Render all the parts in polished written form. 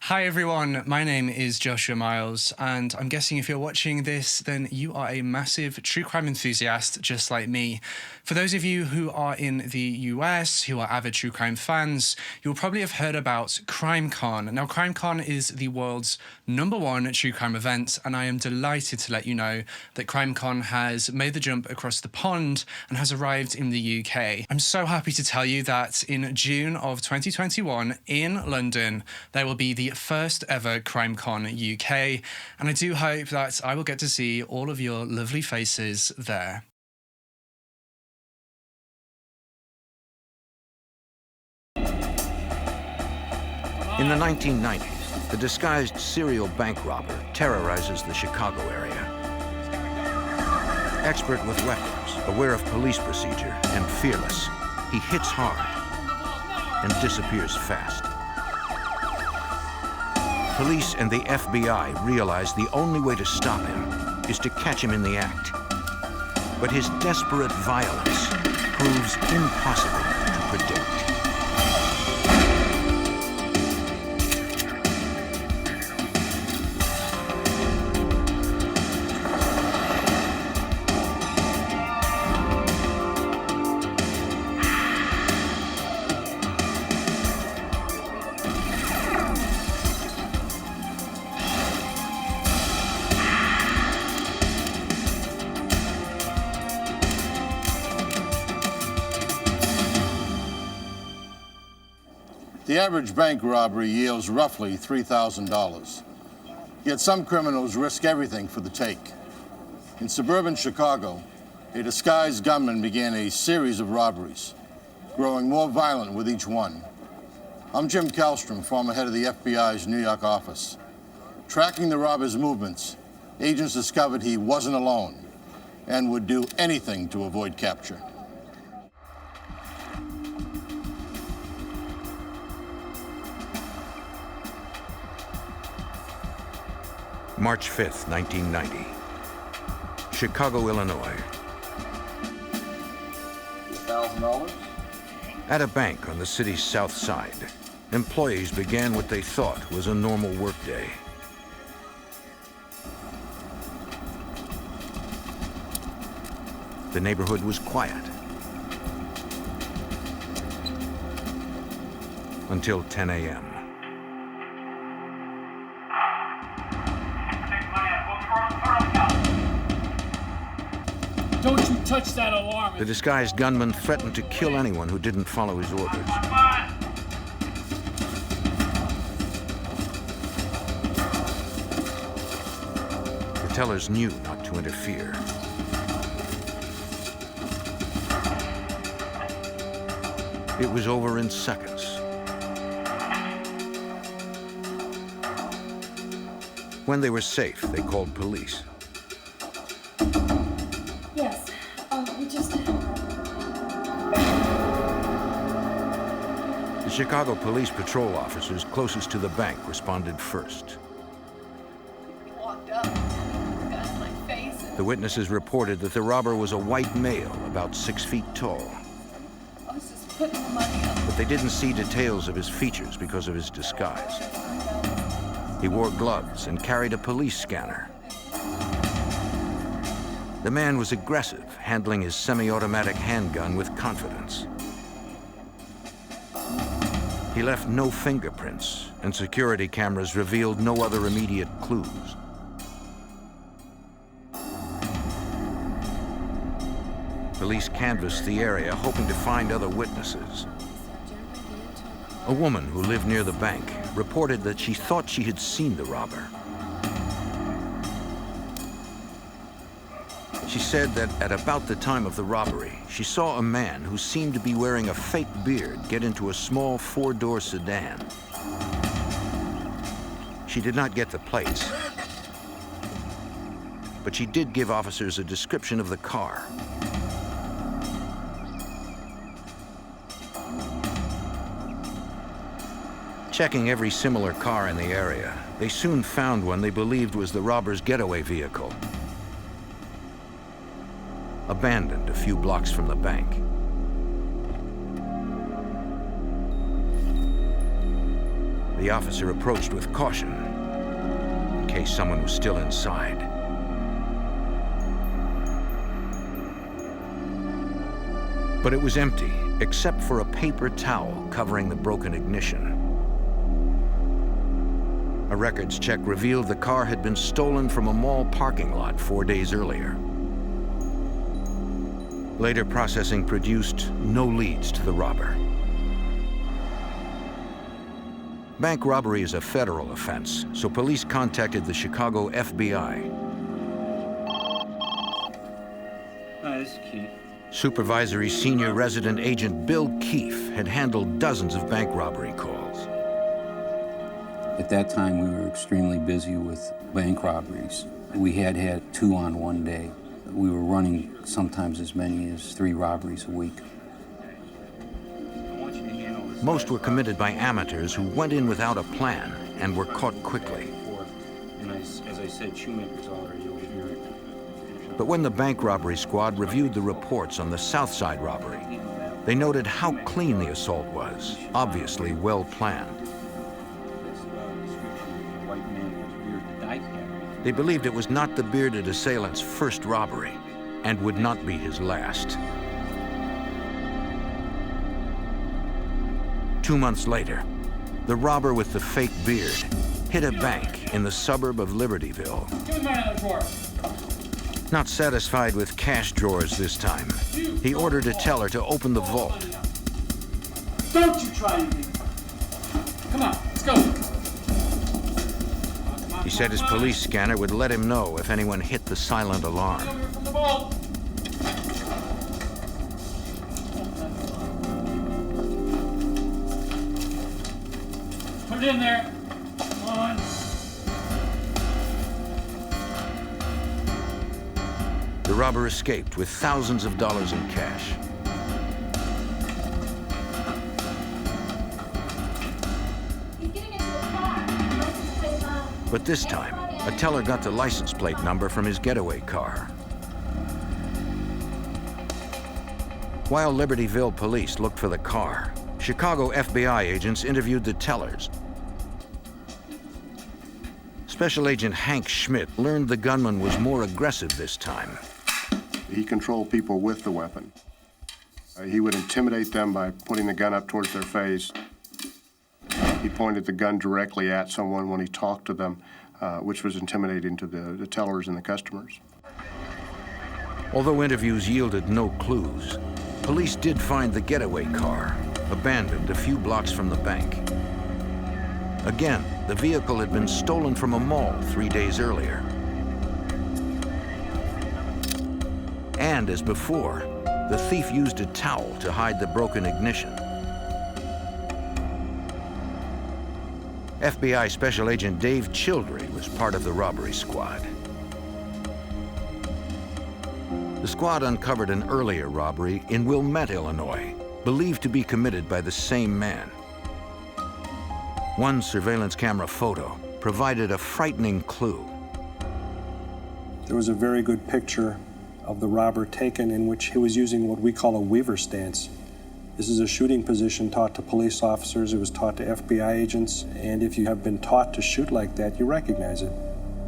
Hi everyone, my name is Joshua Miles, and I'm guessing if you're watching this, then you are a massive true crime enthusiast just like me. For those of you who are in the US, who are avid true crime fans, you'll probably have heard about CrimeCon. Now, CrimeCon is the world's #1 true crime event, and I am delighted to let you know that CrimeCon has made the jump across the pond and has arrived in the UK. I'm so happy to tell you that in June of 2021 in London, there will be the first ever CrimeCon UK, and I do hope that I will get to see all of your lovely faces there. In the 1990s, the disguised serial bank robber terrorizes the Chicago area. Expert with weapons, aware of police procedure, and fearless, he hits hard and disappears fast. Police and the FBI realize the only way to stop him is to catch him in the act. But his desperate violence proves impossible to predict. The average bank robbery yields roughly $3,000. Yet some criminals risk everything for the take. In suburban Chicago, a disguised gunman began a series of robberies, growing more violent with each one. I'm Jim Kallstrom, former head of the FBI's New York office. Tracking the robber's movements, agents discovered he wasn't alone and would do anything to avoid capture. March 5th, 1990. Chicago, Illinois. $1,000? At a bank on the city's south side, employees began what they thought was a normal workday. The neighborhood was quiet until 10 a.m. Don't you touch that alarm! The disguised gunman threatened to kill anyone who didn't follow his orders. The tellers knew not to interfere. It was over in seconds. When they were safe, they called police. Yes, we just... The Chicago police patrol officers closest to the bank responded first. He walked up, got in my face. The witnesses reported that the robber was a white male, about 6 feet tall. I was just putting the money up. But they didn't see details of his features because of his disguise. He wore gloves and carried a police scanner. The man was aggressive, handling his semi-automatic handgun with confidence. He left no fingerprints, and security cameras revealed no other immediate clues. Police canvassed the area, hoping to find other witnesses. A woman who lived near the bank reported that she thought she had seen the robber. She said that at about the time of the robbery, she saw a man who seemed to be wearing a fake beard get into a small 4-door sedan. She did not get the plates, but she did give officers a description of the car. Checking every similar car in the area, they soon found one they believed was the robber's getaway vehicle, abandoned a few blocks from the bank. The officer approached with caution, in case someone was still inside. But it was empty, except for a paper towel covering the broken ignition. A records check revealed the car had been stolen from a mall parking lot 4 days earlier. Later processing produced no leads to the robber. Bank robbery is a federal offense, so police contacted the Chicago FBI. Hi, this is Keith. Supervisory Senior Resident Agent Bill Keefe had handled dozens of bank robbery calls. At that time, we were extremely busy with bank robberies. We had 2 on one day. We were running sometimes as many as 3 robberies a week. Most were committed by amateurs who went in without a plan and were caught quickly. And as I said, Shoemaker's already over here. But when the bank robbery squad reviewed the reports on the South Side robbery, they noted how clean the assault was, obviously well planned. They believed it was not the bearded assailant's first robbery and would not be his last. 2 months later, the robber with the fake beard hit a bank in the suburb of Libertyville. Not satisfied with cash drawers this time, he ordered a teller to open the vault. Don't you try anything. Come on, let's go. He said his police scanner would let him know if anyone hit the silent alarm. From the vault. Put it in there. Come on. The robber escaped with thousands of dollars in cash. But this time, a teller got the license plate number from his getaway car. While Libertyville police looked for the car, Chicago FBI agents interviewed the tellers. Special Agent Hank Schmidt learned the gunman was more aggressive this time. He controlled people with the weapon. He would intimidate them by putting the gun up towards their face. He pointed the gun directly at someone when he talked to them, which was intimidating to the tellers and the customers. Although interviews yielded no clues, police did find the getaway car, abandoned a few blocks from the bank. Again, the vehicle had been stolen from a mall 3 days earlier. And as before, the thief used a towel to hide the broken ignition. FBI Special Agent Dave Childrey was part of the robbery squad. The squad uncovered an earlier robbery in Wilmette, Illinois, believed to be committed by the same man. One surveillance camera photo provided a frightening clue. There was a very good picture of the robber taken in which he was using what we call a weaver stance. This is a shooting position taught to police officers. It was taught to FBI agents. And if you have been taught to shoot like that, you recognize it.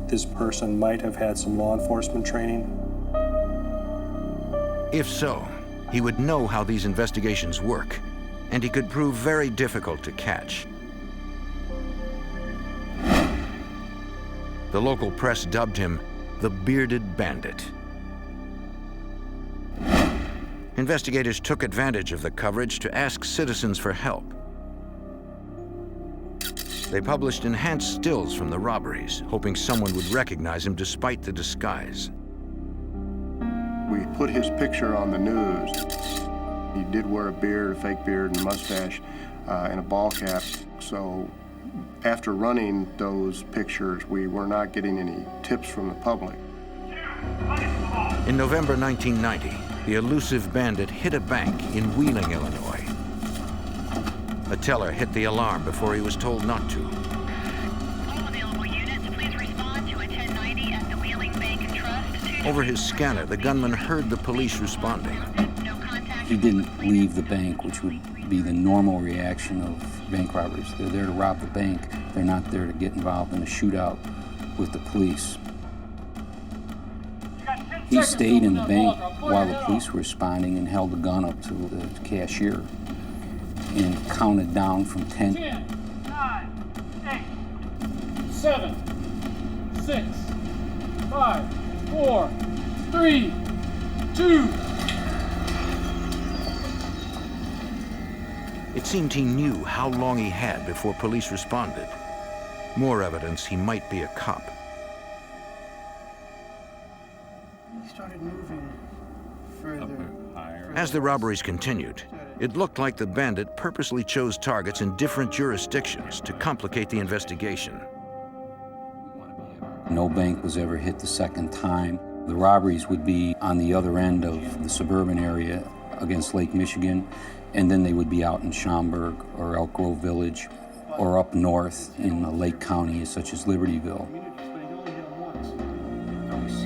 This person might have had some law enforcement training. If so, he would know how these investigations work, and he could prove very difficult to catch. The local press dubbed him the Bearded Bandit. Investigators took advantage of the coverage to ask citizens for help. They published enhanced stills from the robberies, hoping someone would recognize him despite the disguise. We put his picture on the news. He did wear a beard, a fake beard and mustache, and a ball cap. So after running those pictures, we were not getting any tips from the public. In November 1990, the elusive bandit hit a bank in Wheeling, Illinois. A teller hit the alarm before he was told not to. All available units, please respond to a 1090 at the Wheeling Bank and Trust. Over his scanner, the gunman heard the police responding. He didn't leave the bank, which would be the normal reaction of bank robbers. They're there to rob the bank. They're not there to get involved in a shootout with the police. He stayed in the bank while the police were responding and held the gun up to the cashier and counted down from 10. 9, 8, 7, 6, 5, 4, 3, 2. It seemed he knew how long he had before police responded. More evidence he might be a cop. He started moving further. As the robberies continued, it looked like the bandit purposely chose targets in different jurisdictions to complicate the investigation. No bank was ever hit the second time. The robberies would be on the other end of the suburban area against Lake Michigan, and then they would be out in Schaumburg or Elk Grove Village or up north in Lake County, such as Libertyville.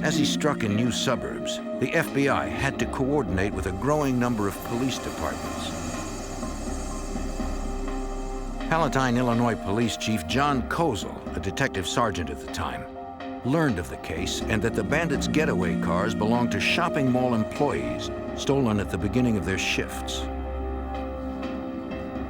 As he struck in new suburbs, the FBI had to coordinate with a growing number of police departments. Palatine, Illinois Police Chief John Kozel, a detective sergeant at the time, learned of the case and that the bandits' getaway cars belonged to shopping mall employees, stolen at the beginning of their shifts.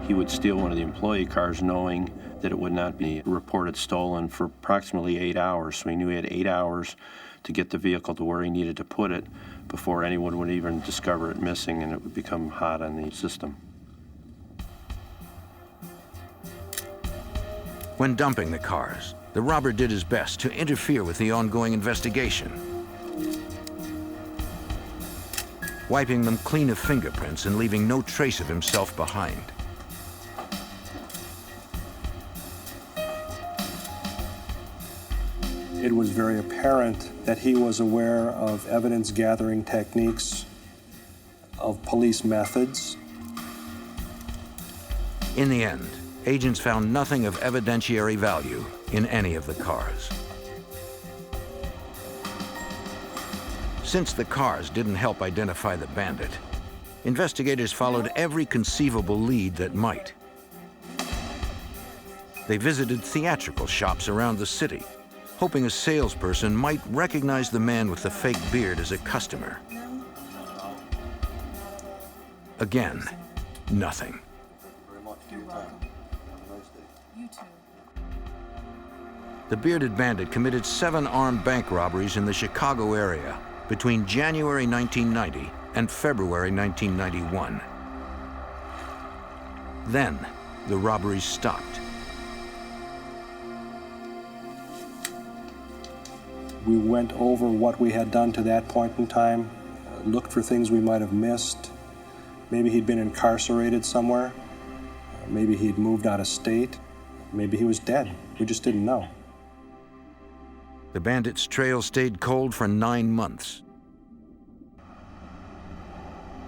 He would steal one of the employee cars knowing that it would not be reported stolen for approximately 8 hours. So he knew he had 8 hours to get the vehicle to where he needed to put it before anyone would even discover it missing and it would become hot on the system. When dumping the cars, the robber did his best to interfere with the ongoing investigation, wiping them clean of fingerprints and leaving no trace of himself behind. It was very apparent that he was aware of evidence-gathering techniques, of police methods. In the end, agents found nothing of evidentiary value in any of the cars. Since the cars didn't help identify the bandit, investigators followed every conceivable lead that might. They visited theatrical shops around the city, hoping a salesperson might recognize the man with the fake beard as a customer. Again, nothing. The Bearded Bandit committed 7 armed bank robberies in the Chicago area between January 1990 and February 1991. Then, the robberies stopped. We went over what we had done to that point in time, looked for things we might have missed. Maybe he'd been incarcerated somewhere. Maybe he'd moved out of state. Maybe he was dead. We just didn't know. The bandit's trail stayed cold for 9 months.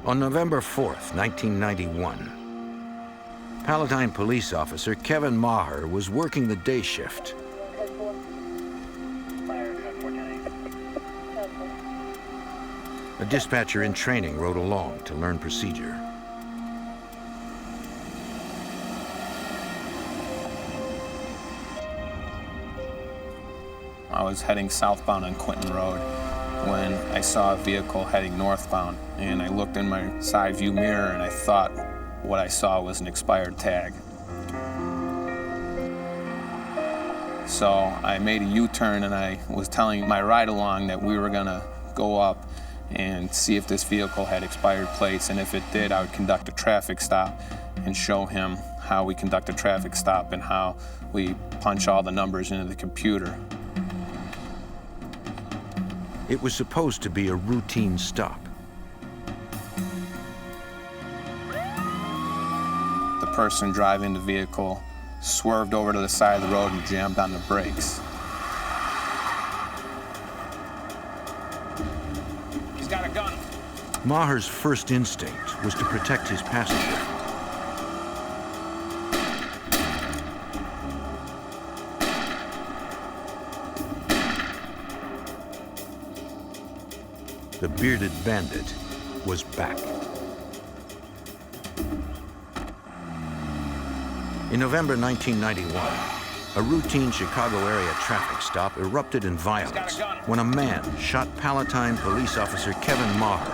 On November 4th, 1991, Palatine police officer Kevin Maher was working the day shift. A dispatcher in training rode along to learn procedure. I was heading southbound on Quinton Road when I saw a vehicle heading northbound, and I looked in my side view mirror and I thought what I saw was an expired tag. So I made a U-turn and I was telling my ride-along that we were gonna go up and see if this vehicle had expired plates, and if it did, I would conduct a traffic stop and show him how we conduct a traffic stop and how we punch all the numbers into the computer. It was supposed to be a routine stop. The person driving the vehicle swerved over to the side of the road and jammed on the brakes. He's got a gun. Maher's first instinct was to protect his passenger. The Bearded Bandit was back. In November 1991, a routine Chicago area traffic stop erupted in violence when a man shot Palatine police officer Kevin Maher.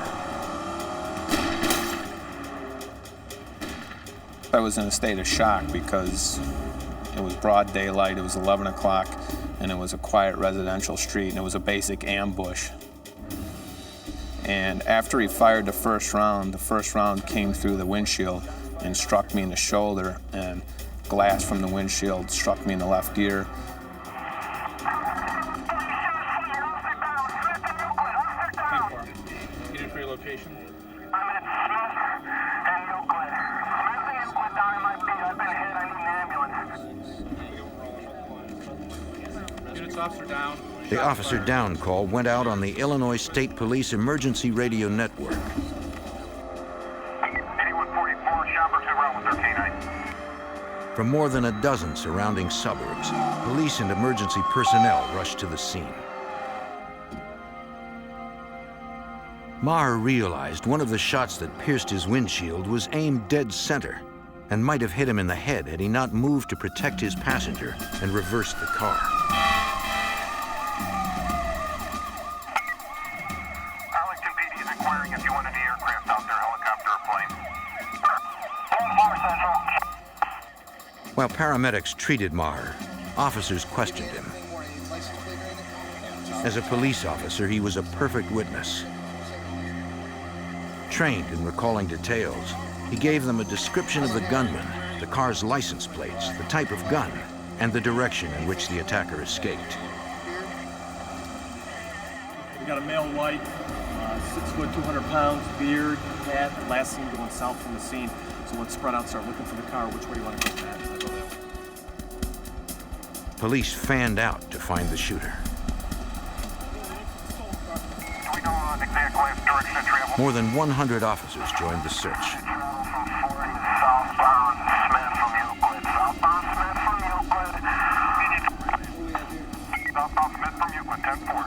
I was in a state of shock because it was broad daylight, it was 11 o'clock, and it was a quiet residential street, and it was a basic ambush. And after he fired the first round came through the windshield and struck me in the shoulder, and glass from the windshield struck me in the left ear. Get in for your location. I'm at Smith and Euclid. Smith and Euclid down in my feet. I've been hit. I need an ambulance. Units officer down. The officer down call went out on the Illinois State Police Emergency Radio Network. 8144, Schaumburg's en route with their K9. From more than a dozen surrounding suburbs, police and emergency personnel rushed to the scene. Maher realized one of the shots that pierced his windshield was aimed dead center and might have hit him in the head had he not moved to protect his passenger and reversed the car. Arlington PD is inquiring if you want any aircraft out there, helicopter or plane. While paramedics treated Maher, officers questioned him. As a police officer, he was a perfect witness. Trained in recalling details, he gave them a description of the gunman, the car's license plates, the type of gun, and the direction in which the attacker escaped. We got a male white, 6 foot, 200 pounds, beard, hat, last seen going south from the scene. So let's spread out, start looking for the car. Which way do you want to go, Matt? I'll go that way. Police fanned out to find the shooter. More than 100 officers joined the search.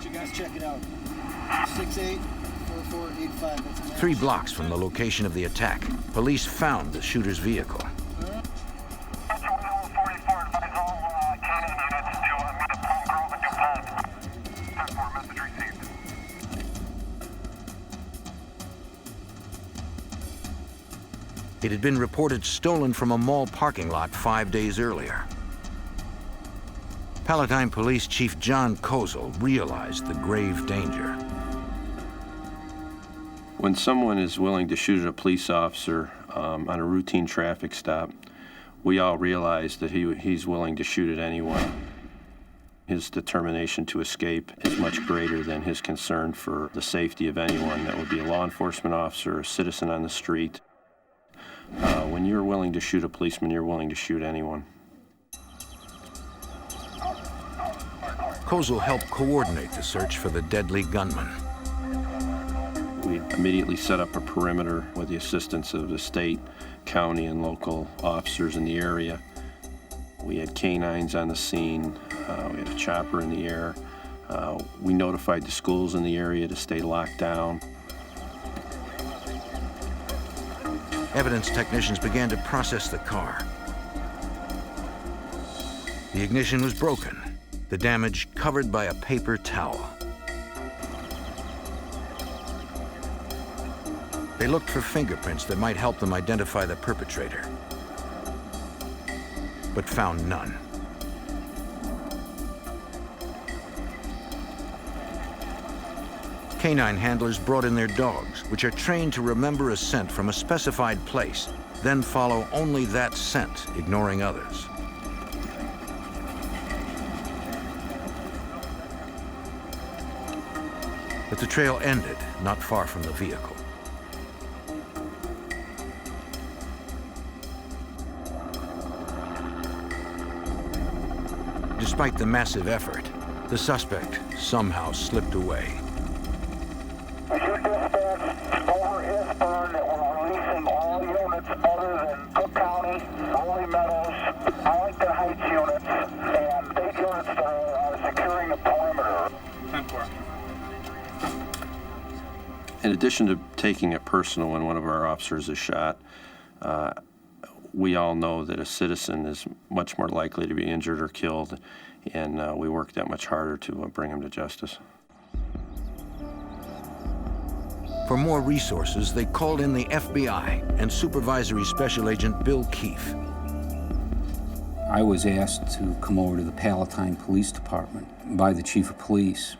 You guys check it out. 684485. 3 blocks from the location of the attack, police found the shooter's vehicle. It had been reported stolen from a mall parking lot 5 days earlier. Palatine Police Chief John Kozel realized the grave danger. When someone is willing to shoot at a police officer on a routine traffic stop, we all realize that he's willing to shoot at anyone. His determination to escape is much greater than his concern for the safety of anyone. That would be a law enforcement officer, a citizen on the street. When you're willing to shoot a policeman, you're willing to shoot anyone. Kozel helped coordinate the search for the deadly gunman. We immediately set up a perimeter with the assistance of the state, county, and local officers in the area. We had K9s on the scene. We had a chopper in the air. We notified the schools in the area to stay locked down. Evidence technicians began to process the car. The ignition was broken, the damage covered by a paper towel. They looked for fingerprints that might help them identify the perpetrator, but found none. Canine handlers brought in their dogs, which are trained to remember a scent from a specified place, then follow only that scent, ignoring others. But the trail ended not far from the vehicle. Despite the massive effort, the suspect somehow slipped away. Over Eastburn that we're releasing all units other than Cook County, Rolling Meadows, Arlington Heights units, and state units that are securing the perimeter. 10-4. In addition to taking it personal when one of our officers is shot, We all know that a citizen is much more likely to be injured or killed, and we work that much harder to bring him to justice. For more resources, they called in the FBI and Supervisory Special Agent Bill Keefe. I was asked to come over to the Palatine Police Department by the Chief of Police.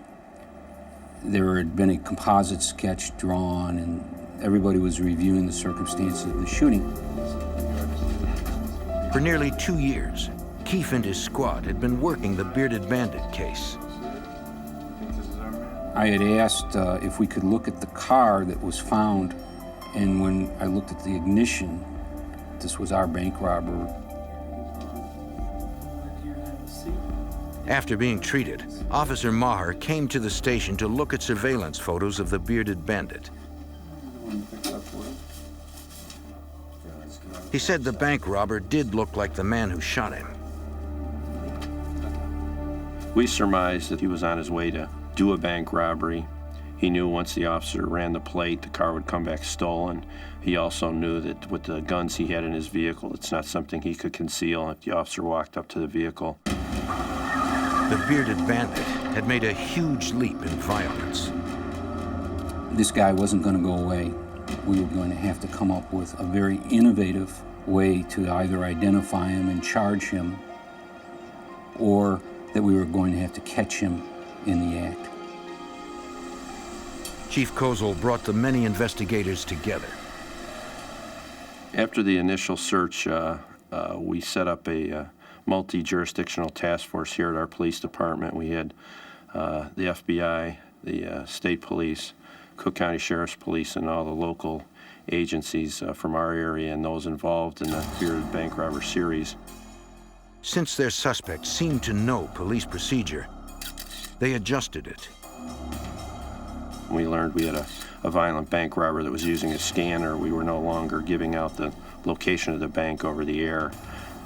There had been a composite sketch drawn, and everybody was reviewing the circumstances of the shooting. For nearly 2 years, Keefe and his squad had been working the Bearded Bandit case. I had asked if we could look at the car that was found, and when I looked at the ignition, this was our bank robber. After being treated, Officer Maher came to the station to look at surveillance photos of the Bearded Bandit. He said the bank robber did look like the man who shot him. We surmised that he was on his way to do a bank robbery. He knew once the officer ran the plate, the car would come back stolen. He also knew that with the guns he had in his vehicle, it's not something he could conceal if the officer walked up to the vehicle. The Bearded Bandit had made a huge leap in violence. This guy wasn't going to go away. We were going to have to come up with a very innovative way to either identify him and charge him, or that we were going to have to catch him in the act. Chief Kozel brought the many investigators together. After the initial search, we set up a multi-jurisdictional task force here at our police department. We had the FBI, the state police, Cook County Sheriff's Police, and all the local agencies from our area and those involved in the Bearded Bank Robber series. Since their suspect seemed to know police procedure, they adjusted it. We learned we had a violent bank robber that was using a scanner. We were no longer giving out the location of the bank over the air.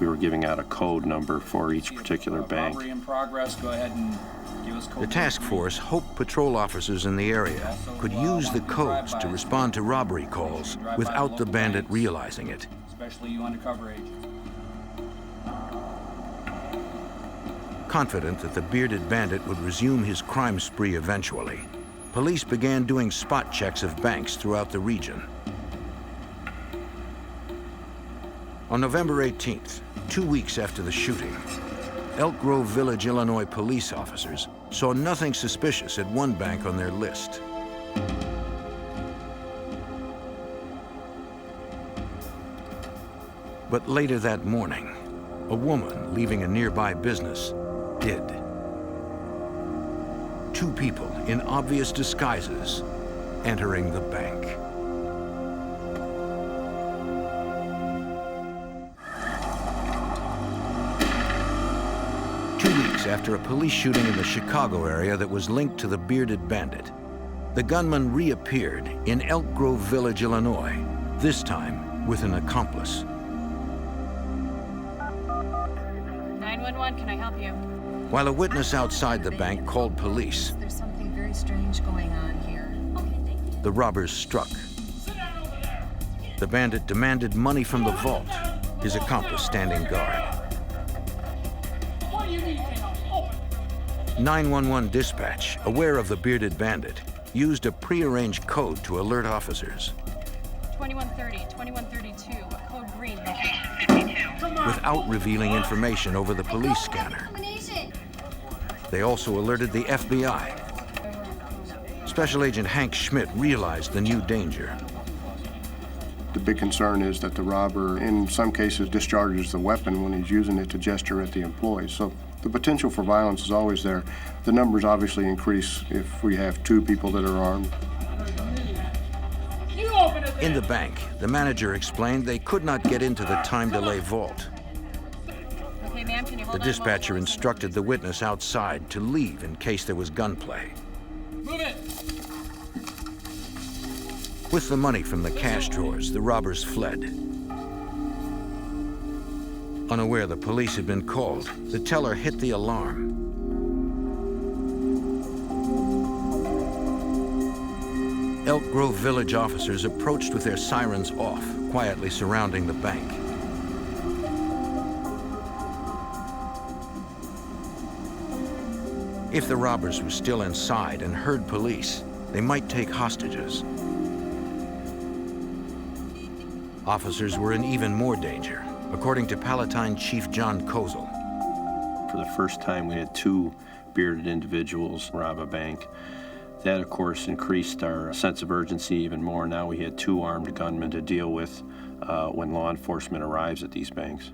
We were giving out a code number for each particular bank. Robbery in progress. Go ahead and give us code. The task force hoped patrol officers in the area could use the codes to respond to robbery calls without the bandit realizing it. Especially you undercover agents. Confident that the Bearded Bandit would resume his crime spree eventually, police began doing spot checks of banks throughout the region. On November 18th, 2 weeks after the shooting, Elk Grove Village, Illinois police officers saw nothing suspicious at one bank on their list. But later that morning, a woman leaving a nearby business did. Two people in obvious disguises entering the bank. After a police shooting in the Chicago area that was linked to the Bearded Bandit, the gunman reappeared in Elk Grove Village, Illinois, this time with an accomplice. 911, can I help you? While a witness outside the bank called police, There's something very strange going on here. Okay, thank you. the robbers struck. The bandit demanded money from the vault, his accomplice standing guard. 911 dispatch, aware of the Bearded Bandit, used a prearranged code to alert officers. 2130, 2132, code green. Without revealing information over the police scanner. They also alerted the FBI. Special Agent Hank Schmidt realized the new danger. The big concern is that the robber, in some cases, discharges the weapon when he's using it to gesture at the employees. So the potential for violence is always there. The numbers obviously increase if we have two people that are armed. In the bank, the manager explained they could not get into the time delay vault. Okay, ma'am, can you hold The dispatcher instructed the witness outside to leave in case there was gunplay. Move it! With the money from the cash drawers, the robbers fled. Unaware the police had been called, the teller hit the alarm. Elk Grove Village officers approached with their sirens off, quietly surrounding the bank. If the robbers were still inside and heard police, they might take hostages. Officers were in even more danger, according to Palatine Chief John Kozel. For the first time, we had 2 bearded individuals rob a bank. That, of course, increased our sense of urgency even more. Now we had 2 armed gunmen to deal with when law enforcement arrives at these banks.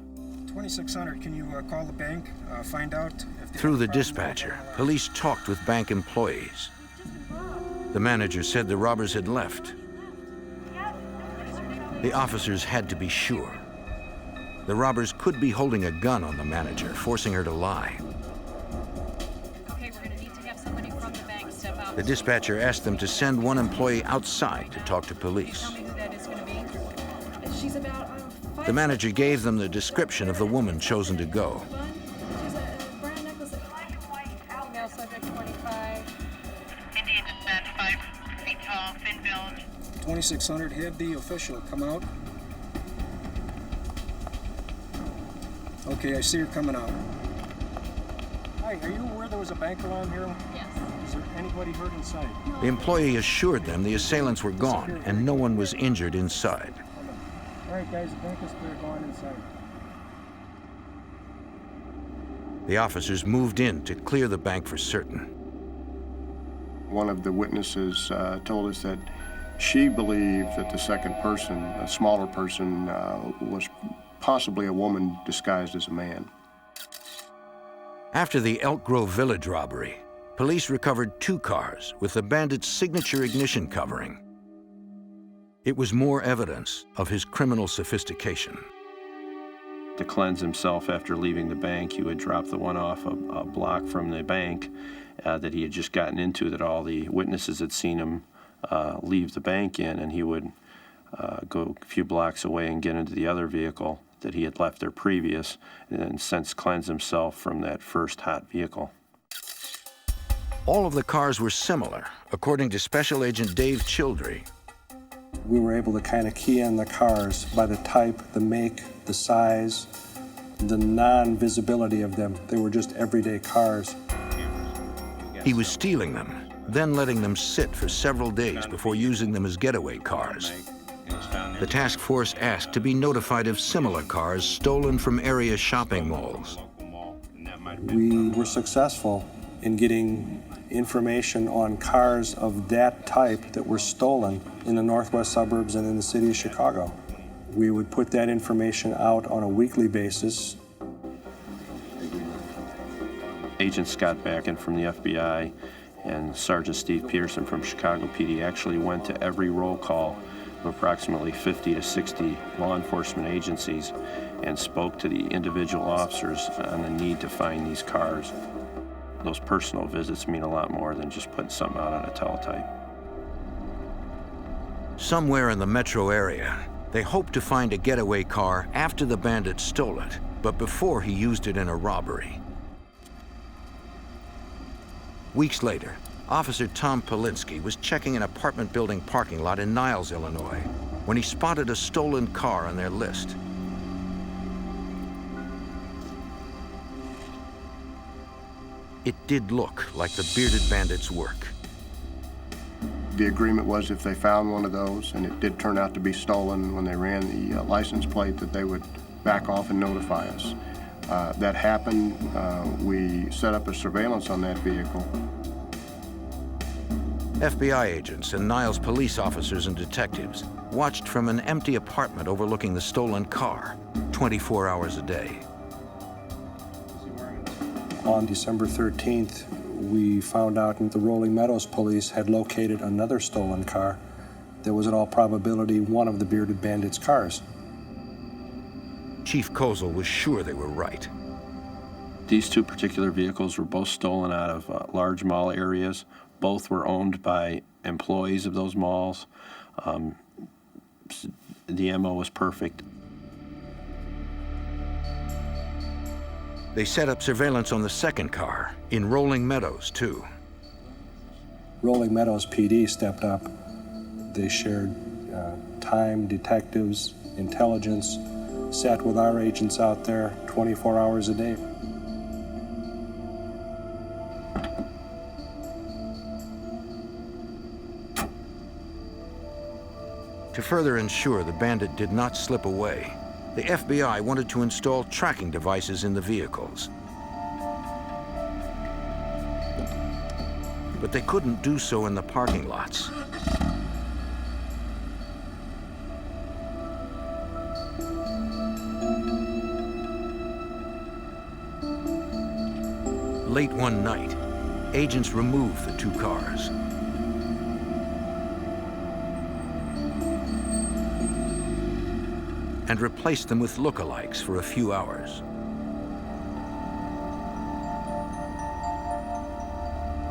2600, can you call the bank, find out if... Through the dispatcher, police talked with bank employees. The manager said the robbers had left. The officers had to be sure. The robbers could be holding a gun on the manager, forcing her to lie. Okay, we're going to need to have somebody from the bank step out. The dispatcher asked them to send one employee outside to talk to police. Tell me who that is going to be. She's about 5. The manager gave them the description of the woman chosen to go. She's a brown necklace. Female subject 25. Indian descent, 5 feet tall, thin build. 2600, have the official come out. Okay, I see her coming out. Hi, are you aware there was a bank alarm here? Yes. Is there anybody hurt inside? The employee assured them the assailants were gone and no one was injured inside. All right, guys, the bank is clear. Go on inside. The officers moved in to clear the bank for certain. One of the witnesses told us that she believed that the second person, a smaller person, was possibly a woman disguised as a man. After the Elk Grove Village robbery, police recovered 2 cars with the bandit's signature ignition covering. It was more evidence of his criminal sophistication. To cleanse himself after leaving the bank, he would drop the one off a block from the bank that he had just gotten into, that all the witnesses had seen him leave the bank in, and he would go a few blocks away and get into the other vehicle that he had left there previous, and then since cleanse himself from that first hot vehicle. All of the cars were similar, according to Special Agent Dave Childry. We were able to kind of key in the cars by the type, the make, the size, the non-visibility of them. They were just everyday cars. He was stealing them, then letting them sit for several days before using them as getaway cars. The task force asked to be notified of similar cars stolen from area shopping malls. We were successful in getting information on cars of that type that were stolen in the northwest suburbs and in the city of Chicago. We would put that information out on a weekly basis. Agent Scott Backen from the FBI and Sergeant Steve Peterson from Chicago PD actually went to every roll call of approximately 50 to 60 law enforcement agencies and spoke to the individual officers on the need to find these cars. Those personal visits mean a lot more than just putting something out on a teletype. Somewhere in the metro area, they hoped to find a getaway car after the bandit stole it, but before he used it in a robbery. Weeks later, Officer Tom Polinsky was checking an apartment building parking lot in Niles, Illinois, when he spotted a stolen car on their list. It did look like the Bearded Bandit's work. The agreement was if they found one of those, and it did turn out to be stolen when they ran the license plate, that they would back off and notify us. That happened. We set up a surveillance on that vehicle. FBI agents and Niles police officers and detectives watched from an empty apartment overlooking the stolen car, 24 hours a day. On December 13th, we found out that the Rolling Meadows police had located another stolen car that was in all probability one of the Bearded Bandit's cars. Chief Kozel was sure they were right. These 2 particular vehicles were both stolen out of large mall areas. Both were owned by employees of those malls. The MO was perfect. They set up surveillance on the second car in Rolling Meadows, too. Rolling Meadows PD stepped up. They shared time, detectives, intelligence, sat with our agents out there 24 hours a day. To further ensure the bandit did not slip away, the FBI wanted to install tracking devices in the vehicles. But they couldn't do so in the parking lots. Late one night, agents removed the two cars. And replaced them with lookalikes for a few hours.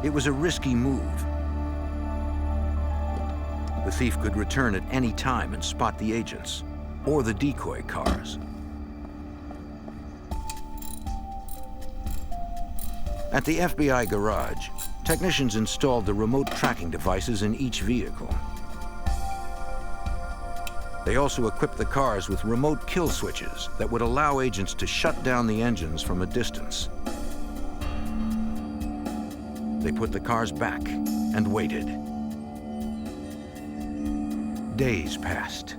It was a risky move. The thief could return at any time and spot the agents or the decoy cars. At the FBI garage, technicians installed the remote tracking devices in each vehicle. They also equipped the cars with remote kill switches that would allow agents to shut down the engines from a distance. They put the cars back and waited. Days passed.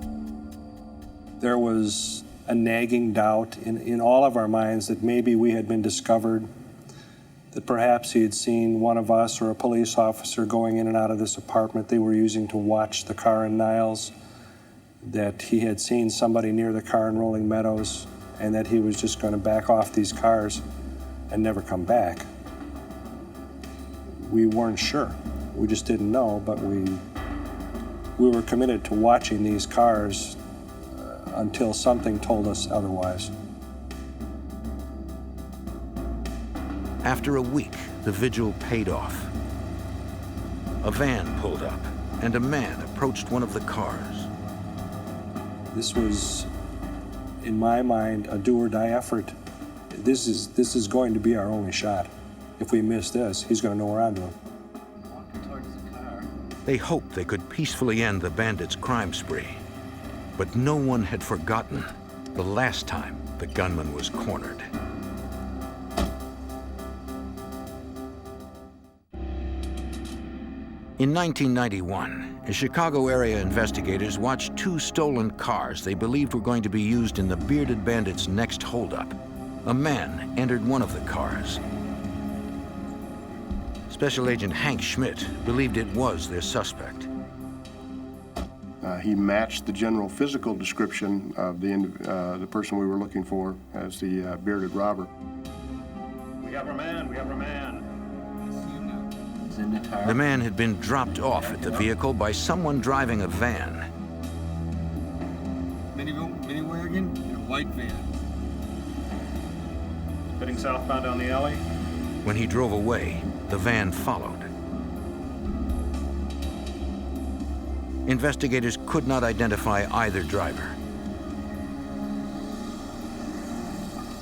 There was a nagging doubt in all of our minds that maybe we had been discovered, that perhaps he had seen one of us or a police officer going in and out of this apartment they were using to watch the car in Niles, that he had seen somebody near the car in Rolling Meadows, and that he was just going to back off these cars and never come back. We weren't sure. We just didn't know, but we were committed to watching these cars until something told us otherwise. After a week, the vigil paid off. A van pulled up, and a man approached one of the cars. This was, in my mind, a do-or-die effort. This is going to be our only shot. If we miss this, he's going to know we're onto him. They hoped they could peacefully end the bandit's crime spree. But no one had forgotten the last time the gunman was cornered. In 1991, Chicago area investigators watched two stolen cars they believed were going to be used in the Bearded Bandit's next holdup. A man entered one of the cars. Special Agent Hank Schmidt believed it was their suspect. He matched the general physical description of the person we were looking for as the bearded robber. We have our man, we have our man. The man had been dropped off at the vehicle by someone driving a van. Mini wagon and a white van. Heading southbound down the alley. When he drove away, the van followed. Investigators could not identify either driver.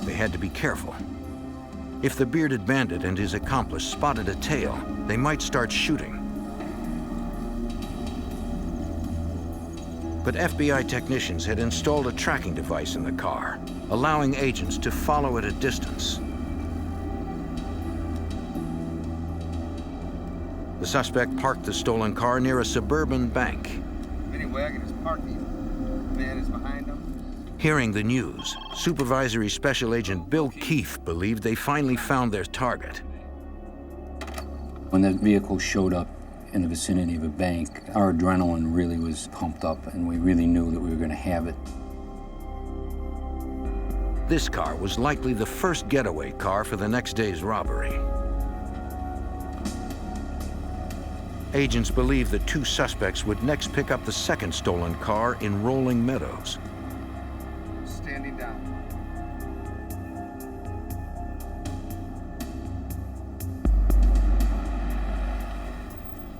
They had to be careful. If the Bearded Bandit and his accomplice spotted a tail, they might start shooting. But FBI technicians had installed a tracking device in the car, allowing agents to follow at a distance. The suspect parked the stolen car near a suburban bank. Mini wagon is parking. The van is behind him. Hearing the news, Supervisory Special Agent Bill Keefe believed they finally found their target. When the vehicle showed up in the vicinity of a bank, our adrenaline really was pumped up, and we really knew that we were going to have it. This car was likely the first getaway car for the next day's robbery. Agents believed the two suspects would next pick up the second stolen car in Rolling Meadows. Standing down.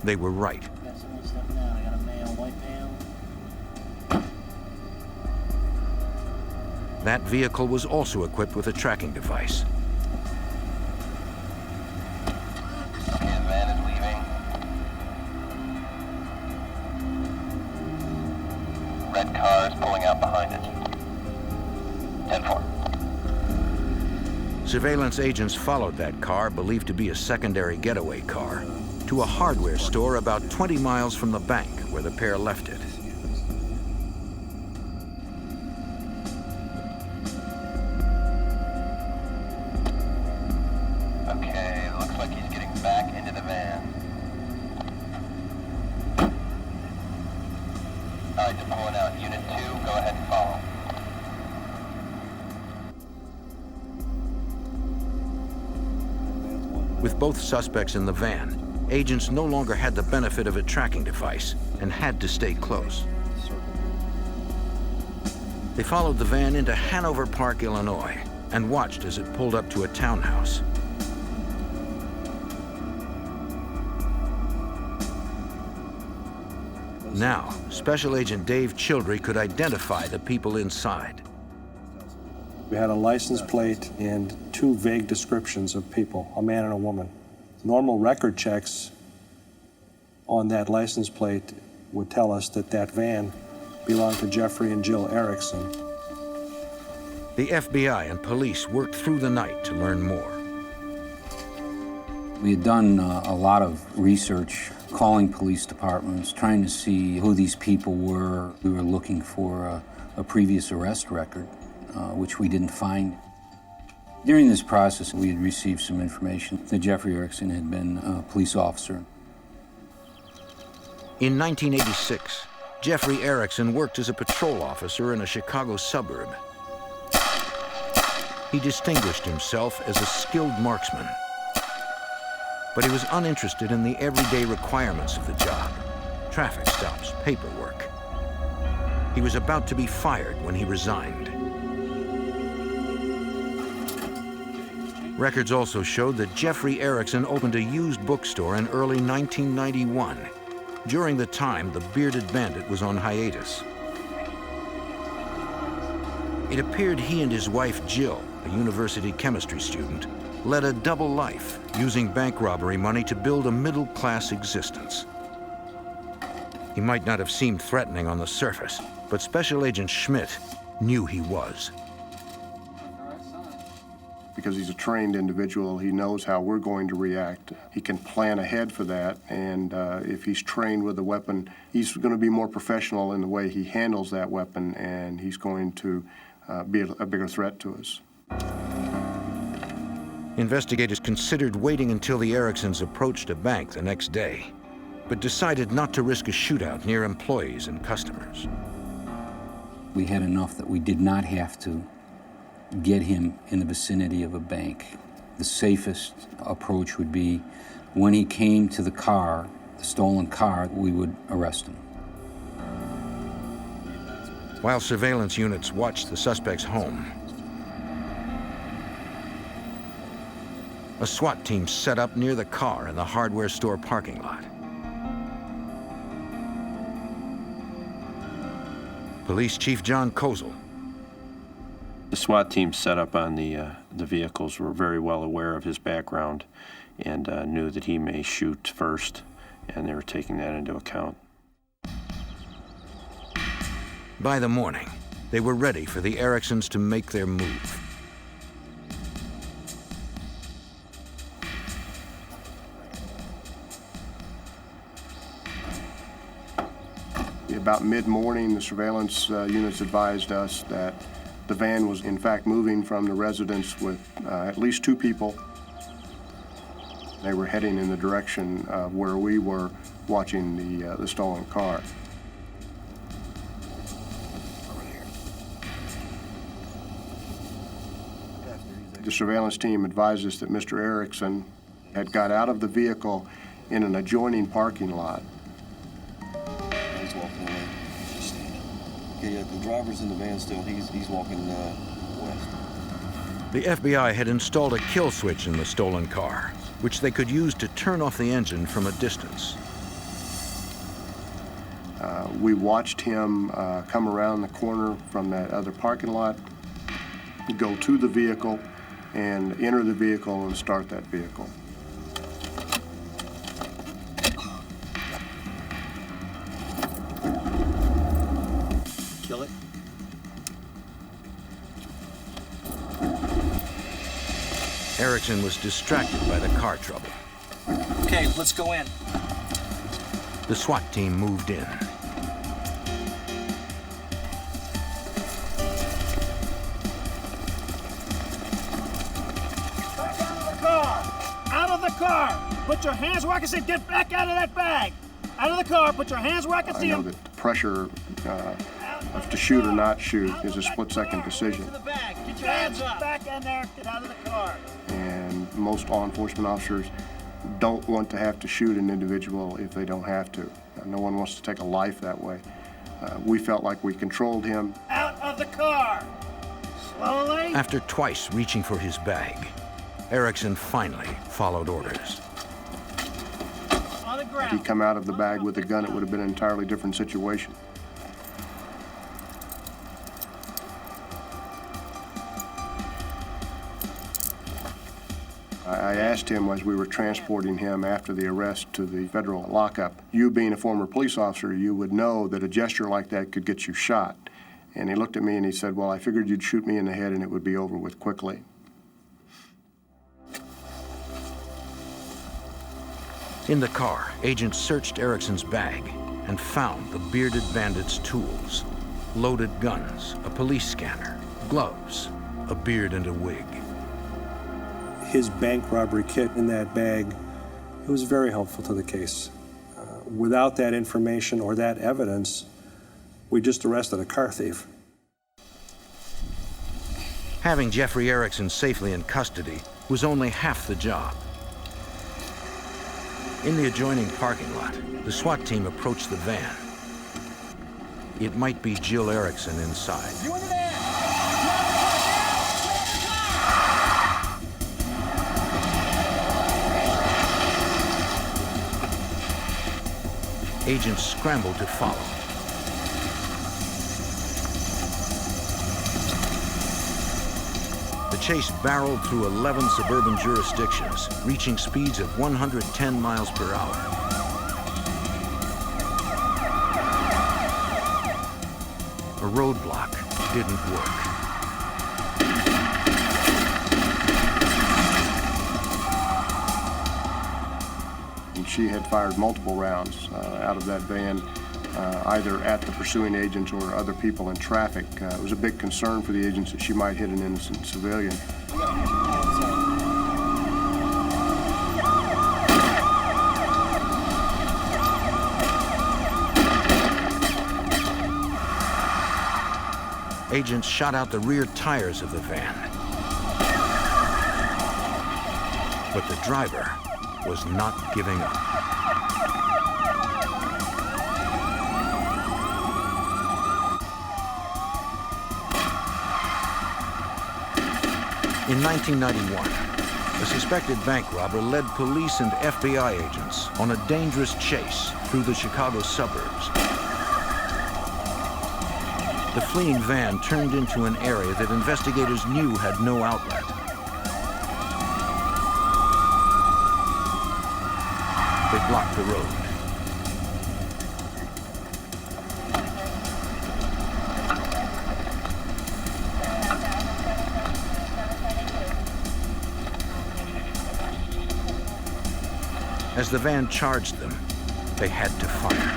They were right. Got somebody stepping out. I got a male, white male. That vehicle was also equipped with a tracking device. Okay, the van is leaving. Red car is pulling out behind it. 10-4. Surveillance agents followed that car, believed to be a secondary getaway car, to a hardware store about 20 miles from the bank where the pair left it. advised to pulling out. Unit 2, go ahead and follow. With both suspects in the van, agents no longer had the benefit of a tracking device and had to stay close. They followed the van into Hanover Park, Illinois, and watched as it pulled up to a townhouse. Now, Special Agent Dave Childry could identify the people inside. We had a license plate and two vague descriptions of people, a man and a woman. Normal record checks on that license plate would tell us that that van belonged to Jeffrey and Jill Erickson. The FBI and police worked through the night to learn more. We had done a lot of research, calling police departments, trying to see who these people were. We were looking for a previous arrest record, which we didn't find. During this process, we had received some information that Jeffrey Erickson had been a police officer. In 1986, Jeffrey Erickson worked as a patrol officer in a Chicago suburb. He distinguished himself as a skilled marksman, but he was uninterested in the everyday requirements of the job: traffic stops, paperwork. He was about to be fired when he resigned. Records also showed that Jeffrey Erickson opened a used bookstore in early 1991, during the time the Bearded Bandit was on hiatus. It appeared he and his wife Jill, a university chemistry student, led a double life, using bank robbery money to build a middle-class existence. He might not have seemed threatening on the surface, but Special Agent Schmidt knew he was. Because he's a trained individual, he knows how we're going to react. He can plan ahead for that, and if he's trained with a weapon, he's going to be more professional in the way he handles that weapon, and he's going to be a bigger threat to us. Investigators considered waiting until the Ericksons approached a bank the next day, but decided not to risk a shootout near employees and customers. We had enough that we did not have to get him in the vicinity of a bank. The safest approach would be when he came to the car, the stolen car, we would arrest him. While surveillance units watched the suspect's home, a SWAT team set up near the car in the hardware store parking lot. Police Chief John Kozel. The SWAT team set up on the vehicles were very well aware of his background and knew that he may shoot first, and they were taking that into account. By the morning, they were ready for the Ericksons to make their move. About mid-morning, the surveillance units advised us that the van was in fact moving from the residence with at least two people. They were heading in the direction of where we were watching the stolen car. The surveillance team advised us that Mr. Erickson had got out of the vehicle in an adjoining parking lot. He's walking away. Okay, yeah, the driver's in the van still. He's walking west. The FBI had installed a kill switch in the stolen car, which they could use to turn off the engine from a distance. We watched him come around the corner from that other parking lot, go to the vehicle, and enter the vehicle and start that vehicle. Kill it. Erickson was distracted by the car trouble. Okay, let's go in. The SWAT team moved in. Back out of the car! Out of the car! Put your hands where I can see. Get back out of that bag! Out of the car, put your hands where I can see them. I know that pressure of to shoot or not shoot is a split-second decision. Get your hands up. Back in there. Get out of the car. And most law enforcement officers don't want to have to shoot an individual if they don't have to. No one wants to take a life that way. We felt like we controlled him. Out of the car. Slowly. After twice reaching for his bag, Erickson finally followed orders. On the ground. Had he come out of the bag with a gun, it would have been an entirely different situation. I asked him as we were transporting him after the arrest to the federal lockup, you being a former police officer, you would know that a gesture like that could get you shot. And he looked at me and he said, well, I figured you'd shoot me in the head and it would be over with quickly. In the car, agents searched Erickson's bag and found the Bearded Bandit's tools, loaded guns, a police scanner, gloves, a beard and a wig. His bank robbery kit in that bag, it was very helpful to the case. Without that information or that evidence, we just arrested a car thief. Having Jeffrey Erickson safely in custody was only half the job. In the adjoining parking lot, the SWAT team approached the van. It might be Jill Erickson inside. You in the van. Agents scrambled to follow. The chase barreled through 11 suburban jurisdictions, reaching speeds of 110 miles per hour. A roadblock didn't work. She had fired multiple rounds out of that van, either at the pursuing agents or other people in traffic. It was a big concern for the agents that she might hit an innocent civilian. Agents shot out the rear tires of the van. But the driver was not giving up. In 1991, a suspected bank robber led police and FBI agents on a dangerous chase through the Chicago suburbs. The fleeing van turned into an area that investigators knew had no outlet. They blocked the road. As the van charged them, they had to fire.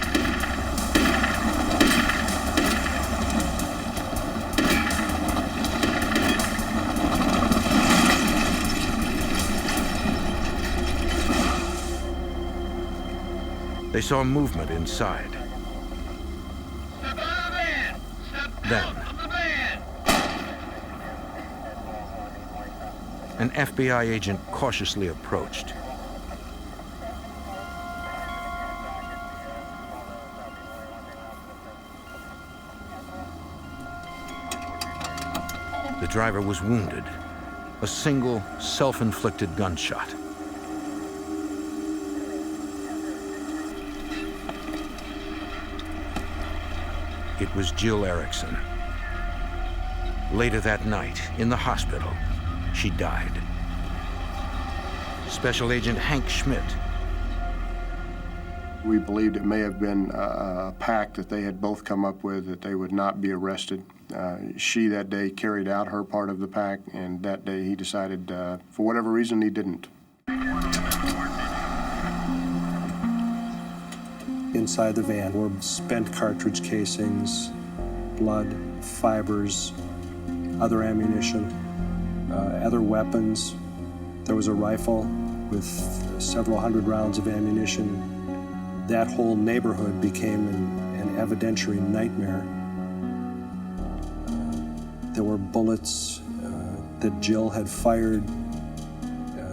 They saw movement inside. Then, an FBI agent cautiously approached. The driver was wounded, a single self-inflicted gunshot. It was Jill Erickson. Later that night, in the hospital, she died. Special Agent Hank Schmidt. We believed it may have been a pact that they had both come up with, that they would not be arrested. She that day carried out her part of the pact, and that day he decided, for whatever reason, he didn't. Inside the van were spent cartridge casings, blood, fibers, other ammunition, other weapons. There was a rifle with several hundred rounds of ammunition. That whole neighborhood became an evidentiary nightmare. There were bullets that Jill had fired,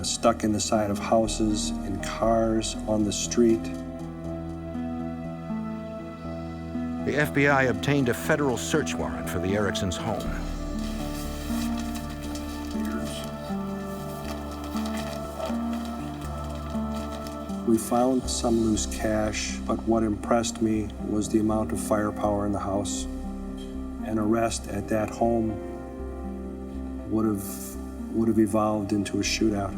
stuck in the side of houses, in cars, on the street. The FBI obtained a federal search warrant for the Ericksons' home. We found some loose cash, but what impressed me was the amount of firepower in the house. An arrest at that home would have evolved into a shootout.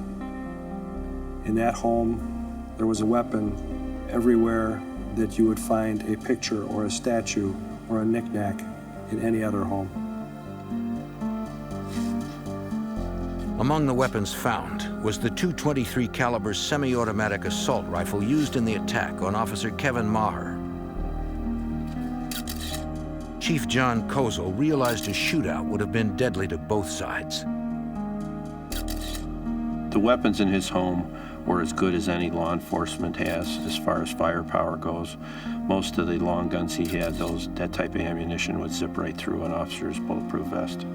In that home, there was a weapon everywhere that you would find a picture or a statue or a knick-knack in any other home. Among the weapons found was the .223 caliber semi-automatic assault rifle used in the attack on Officer Kevin Maher. Chief John Kozel realized a shootout would have been deadly to both sides. The weapons in his home were as good as any law enforcement has as far as firepower goes. Most of the long guns he had, that type of ammunition would zip right through an officer's bulletproof vest.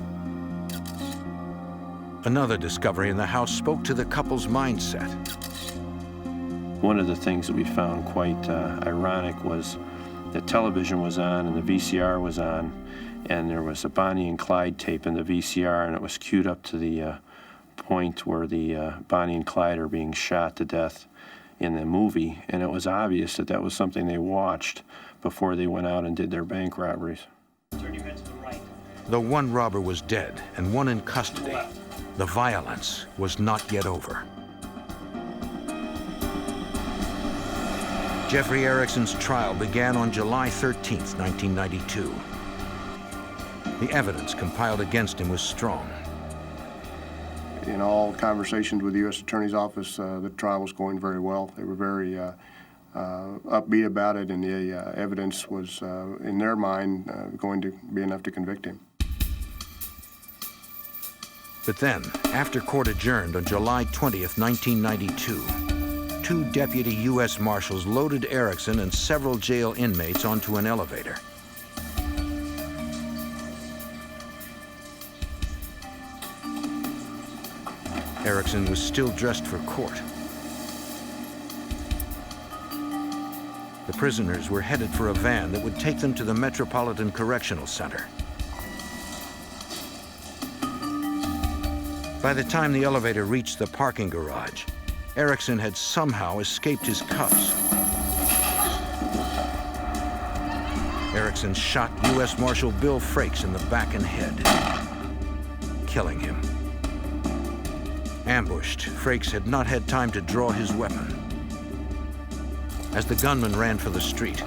Another discovery in the house spoke to the couple's mindset. One of the things that we found quite ironic was the television was on and the VCR was on, and there was a Bonnie and Clyde tape in the VCR, and it was queued up to the point where the Bonnie and Clyde are being shot to death in the movie, and it was obvious that that was something they watched before they went out and did their bank robberies. Turn your head to the right. Though one robber was dead and one in custody, the violence was not yet over. Jeffrey Erickson's trial began on July 13, 1992. The evidence compiled against him was strong. In all conversations with the U.S. Attorney's Office, the trial was going very well. They were very upbeat about it, and the evidence was, in their mind, going to be enough to convict him. But then, after court adjourned on July 20th, 1992, two deputy U.S. Marshals loaded Erickson and several jail inmates onto an elevator. Erickson was still dressed for court. The prisoners were headed for a van that would take them to the Metropolitan Correctional Center. By the time the elevator reached the parking garage, Erickson had somehow escaped his cuffs. Erickson shot U.S. Marshal Bill Frakes in the back and head, killing him. Ambushed, Frakes had not had time to draw his weapon. As the gunman ran for the street,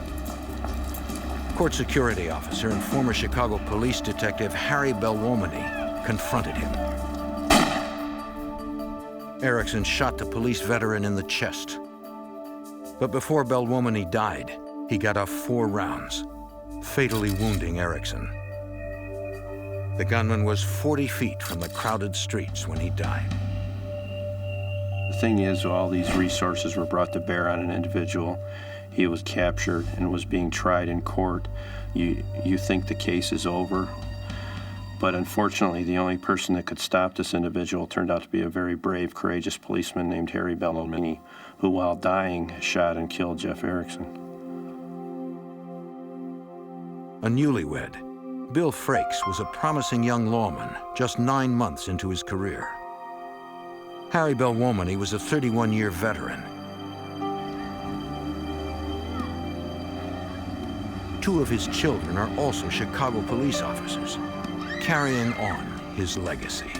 court security officer and former Chicago police detective Harry Belwomany confronted him. Erickson shot the police veteran in the chest. But before Belwomany died, he got off 4 rounds, fatally wounding Erickson. The gunman was 40 feet from the crowded streets when he died. The thing is, all these resources were brought to bear on an individual. He was captured and was being tried in court. You think the case is over, but unfortunately, the only person that could stop this individual turned out to be a very brave, courageous policeman named Harry Belwomany, who, while dying, shot and killed Jeff Erickson. A newlywed, Bill Frakes was a promising young lawman just 9 months into his career. Harry Belwomany was a 31-year veteran. 2 of his children are also Chicago police officers, carrying on his legacy.